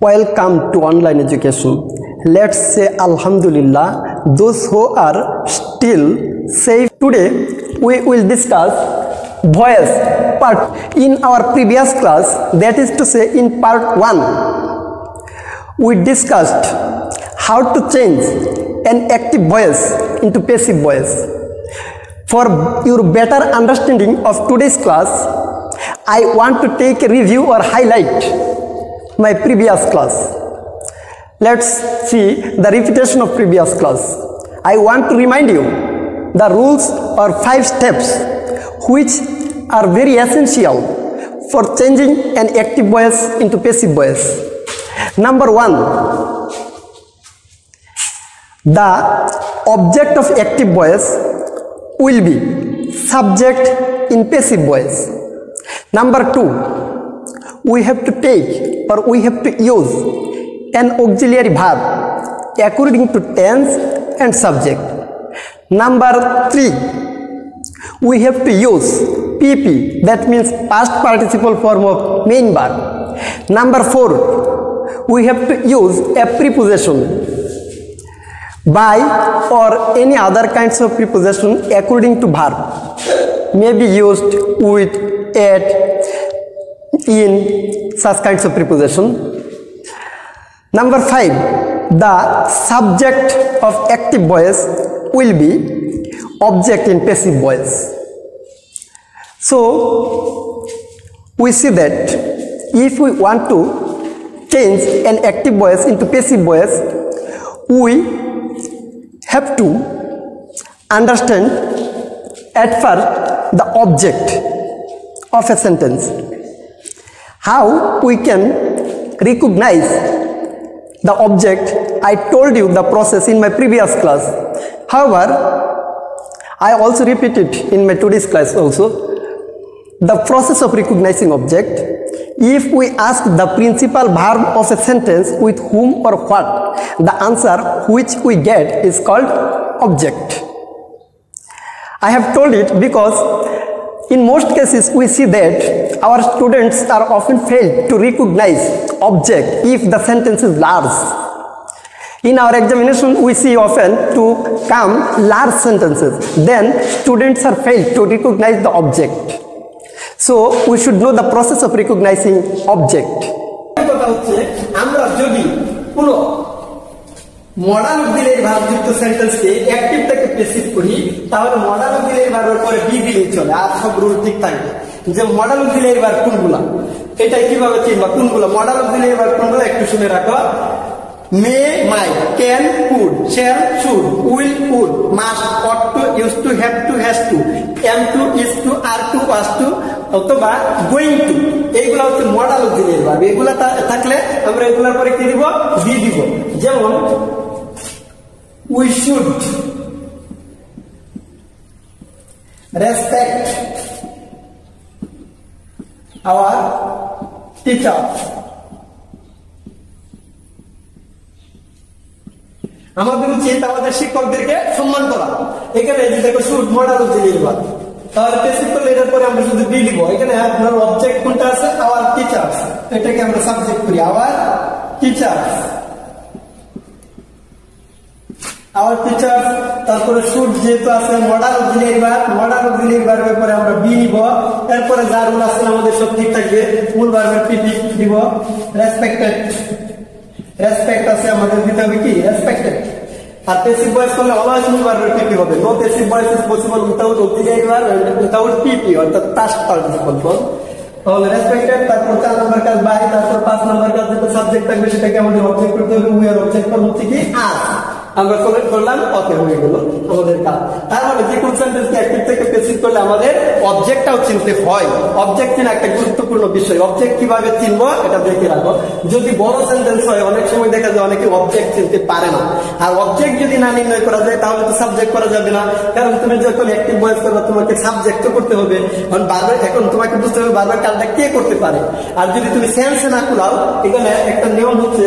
Welcome to online education. Let's say Alhamdulillah, those who are still safe. Today we will discuss voice part. In our previous class, that is to say in part 1, we discussed how to change an active voice into passive voice. For your better understanding of today's class, I want to take a review or highlight my previous class. Let's see the repetition of previous class. I want to remind you the rules or 5 steps which are very essential for changing an active voice into passive voice. Number 1, the object of active voice will be subject in passive voice. Number 2, we have to take or we have to use an auxiliary verb according to tense and subject. Number 3, we have to use PP, that means past participle form of main verb. Number 4, we have to use a preposition by or any other kinds of preposition according to verb, may be used with, at, in, such kinds of preposition. Number 5, the subject of active voice will be object in passive voice. So we see that if we want to change an active voice into passive voice, we have to understand at first the object of a sentence. How we can recognize the object, I told you the process in my previous class. However, I also repeat it in my today's class also. The process of recognizing object, if we ask the principal verb of a sentence with whom or what, the answer which we get is called object. I have told it because in most cases we see that our students are often failed to recognize object if the sentence is large. In our examination we see often to come large sentences, then students are failed to recognize the object. So we should know the process of recognizing object. Modal auxiliary verb যুক্ত সেন্টেন্সকে active থেকে passive করি, তাহলে modal auxiliary ভার্বের পরে B দিলেই চলে, আর সব rule ঠিক থাকবে। যে মডাল অক্সিলারি ভার্ব কোনগুলা, এটা কিভাবে চিনবা কোনগুলা মডাল অক্সিলারি ভার্ব কোনগুলা একটু শুনে রাখো। May, might, can, could, shall, should, will, would, must, ought to, use to, have to, has to, am to, is to, are to, was to অথবা going to, এইগুলা হচ্ছে মডাল অক্সিলারি ভার্ব। এগুলা থাকলে আমরা এগুলার পরে কি দিব, বি দিব। যেমন we should respect our teacher. আমাদের উচিত আমাদের শিক্ষকদেরকে সম্মান করা। এখানে যে দেখো শুড মডাল অক্সিলারি ভার্ব, তাহলে প্যাসিভ করলে এটার পরে আমরা শুধু বি দিব। এখানে আপনার অবজেক্ট কোনটা আছে, আওয়ার টিচার্স, এটাকে আমরা সাবজেক্ট করি আওয়ার টিচার্স। আওয়ার টিচার, তারপরে শুড যেহেতু আছে modal auxiliary verb, modal auxiliary ভার্বের পরে আমরা বি নিব। এরপরে যা রুল আছে আমাদের সব ঠিক থাকবে, মূল ভার্বের পিপি দিব। রেসপেক্টেড, রেসপেক্ট আছে আমাদের দিতে হবে কি রেসপেক্টেড। আর প্যাসিভ ভয়েস করলে অলওয়েজ মূল ভার্বের পিপি হবে। No passive voice is possible without auxiliary verb and without PP, অর্থাৎ পাস্ট পার্টিসিপল ফর্ম। তাহলে রেসপেক্টেড, তারপর 4 নাম্বার কাজ বাই, তারপর 5 নাম্বার কাজ যেটা সাবজেক্ট থাকবে সেটাকে আমাদের অবজেক্ট করতে হবে। উই আর অবজেক্ট ফর্ম হচ্ছে কি আর, আমরা করলাম ওকে হয়ে গেল আমাদের কাজ। তার মানে যে কোন সেন্টেন্সকে অ্যাক্টিভ থেকে প্যাসিভ করলে আমাদের অবজেক্টটাও চিনতে হয়। অবজেক্ট চিনা একটা গুরুত্বপূর্ণ বিষয়। অবজেক্ট কিভাবে চিনবো এটা দেখে রাখো। যদি বড় সেন্টেন্স হয় অনেক সময় দেখা যায় অনেকে অবজেক্ট চিনতে পারে না। আর অবজেক্ট যদি না নির্ণয় করা যায় তাহলে তো সাবজেক্ট করা যাবে না, কারণ তুমি যখন অ্যাক্টিভ ভয়েস করবে তোমাকে সাবজেক্ট করতে হবে। কারণ বারবার এখন তোমাকে বুঝতে হবে বারবার কাজটা কে করতে পারে। আর যদি তুমি সেন্সে না কুলাও, এখানে একটা নিয়ম হচ্ছে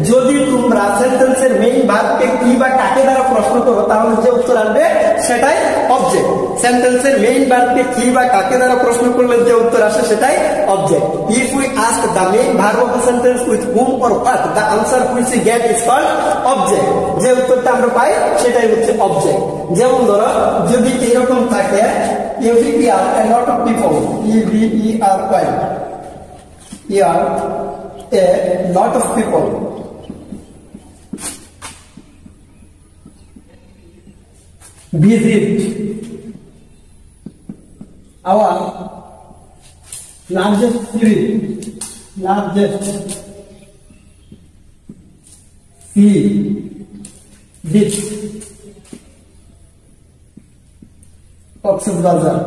যদি তোমরা সেন্টেন্সের মেইন ভার্বকে কি বা কাকে দ্বারা প্রশ্ন করো তাহলে যে উত্তর আসবে সেটাই অবজেক্ট। সেন্টেন্সের মেইন ভার্বকে কি বা কাকে দ্বারা প্রশ্ন করলে যে উত্তর আসে সেটাই object. If we ask the main verb of a sentence with whom or what, the answer which we get is called object. যে উত্তরটা আমরা পাই সেটাই হচ্ছে অবজেক্ট। যেমন ধরো যদি এরকম থাকে every year a lot of people, EVERY, a lot of people visit our largest sea beach, Cox's Bazar.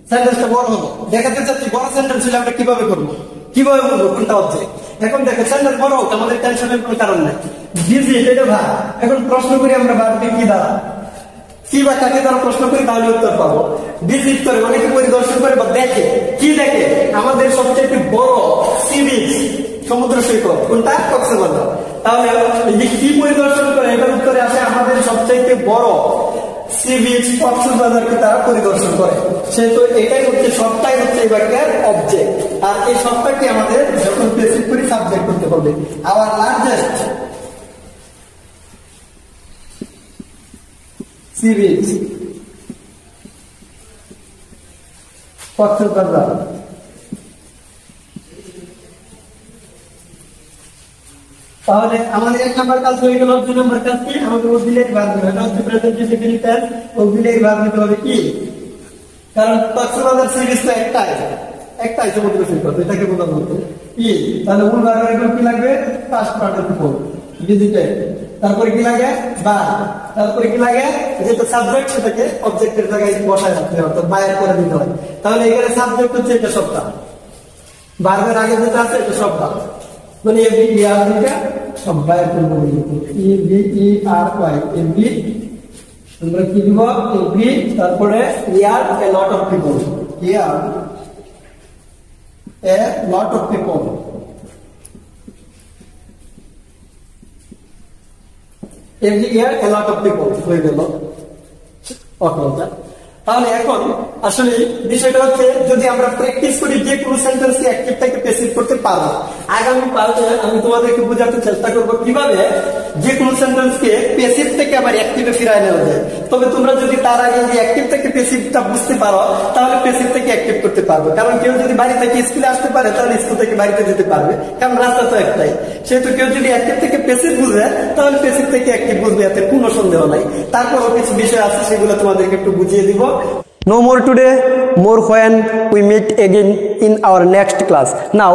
সেন্টেন্সটা বড় হলো, দেখাতে চাচ্ছি বড় সেন্টেন্স হলে আমরা কিভাবে করবো, কিভাবে বলবো কোনটা অবজেক্ট। এখন দেখো সেন্টেন্স বড় হোক, আমাদের টেনশনের কোনো কারণ নাই। ভিজিট এটা ভাব, এখন প্রশ্ন করি আমরা ভাবকে কি দ্বারা, কি বা কাকে দ্বারা প্রশ্ন করি তাহলে উত্তর পাবো। ভিজিট করে মানে কি পরিদর্শন করে বা দেখে, কি দেখে, আমাদের সবচেয়ে বড় সি বিচ সমুদ্র সৈকত কোনটা, কক্সবাজার। তাহলে কি পরিদর্শন করে এটার উত্তরে আসে আমাদের সবচেয়ে বড় সি বিচ কক্সবাজারকে তারা পরিদর্শন করে। সেহেতু এটাই হচ্ছে সবটাই হচ্ছে এই বাক্যের অবজেক্ট। আর এই সবটাকে আমাদের যখন প্রেসিভ করি সাবজেক্ট করতে হবে। Our largest sea beach Cox's Bazar. তাহলে আমাদের এক নাম্বার কাজ হয়ে গেল। দুই নাম্বার কাজ কি, আমাদের অক্সিলারি ভার্ব দিতে হবে। এটা হচ্ছে present indefinite tense. Auxiliary verb দিতে হবে কি, কারণ কক্সবাজার সি বিচ তো একটাই সমুদ্র সৈকত, এটাকে বোঝানো হচ্ছে কি। তাহলে মূল ভার্বের এখানে কি লাগবে, পাস্ট পার্টিসিপল ভিজিটেড। তারপরে কি লাগে, বা। তারপরে কি লাগে, যেটা সাবজেক্ট সেটাকে অবজেক্টের জায়গায় বসায় রাখতে হবে, অর্থাৎ বাইর করে দিতে হয়। তাহলে এখানে সাবজেক্ট হচ্ছে এটা সবটা, ভার্বের আগে যেটা আছে এটা সবটা, মানে এভরি ইয়ার থেকে সব বাইর করে দিতে হবে। এভরি আমরা কি দিব, এভরি, তারপরে year a lot of people, year a lot of people, every year a lot of people হয়ে গেল। তাহলে এখন আসলে বিষয়টা হচ্ছে যদি আমরা প্র্যাকটিস করি যে কোনো সেন্টেন্সকে অ্যাক্টিভ থেকে প্যাসিভ করতে পারবো। আগামী পার্টে আমি তোমাদেরকে বোঝাতে চেষ্টা করবো কিভাবে যে কোনো সেন্টেন্সকে প্যাসিভ থেকে আবার অ্যাক্টিভে ফিরায় নেওয়া যায়। তবে তোমরা যদি তার আগে যে অ্যাক্টিভ থেকে প্যাসিভটা বুঝতে পারো তাহলে প্যাসিভ থেকে অ্যাক্টিভ করতে পারবে। কারণ কেউ যদি বাড়ি থেকে স্কুলে আসতে পারে তাহলে স্কুল থেকে বাড়িতে যেতে পারবে, কারণ রাস্তা তো একটাই। সেহেতু কেউ যদি অ্যাক্টিভ থেকে প্যাসিভ বুঝে তাহলে প্যাসিভ থেকে অ্যাক্টিভ বুঝবে, এতে কোনো সন্দেহ নাই। তারপরও কিছু বিষয় আছে সেগুলো তোমাদেরকে একটু বুঝিয়ে দিব। No more today, more when we meet again in our next class. Now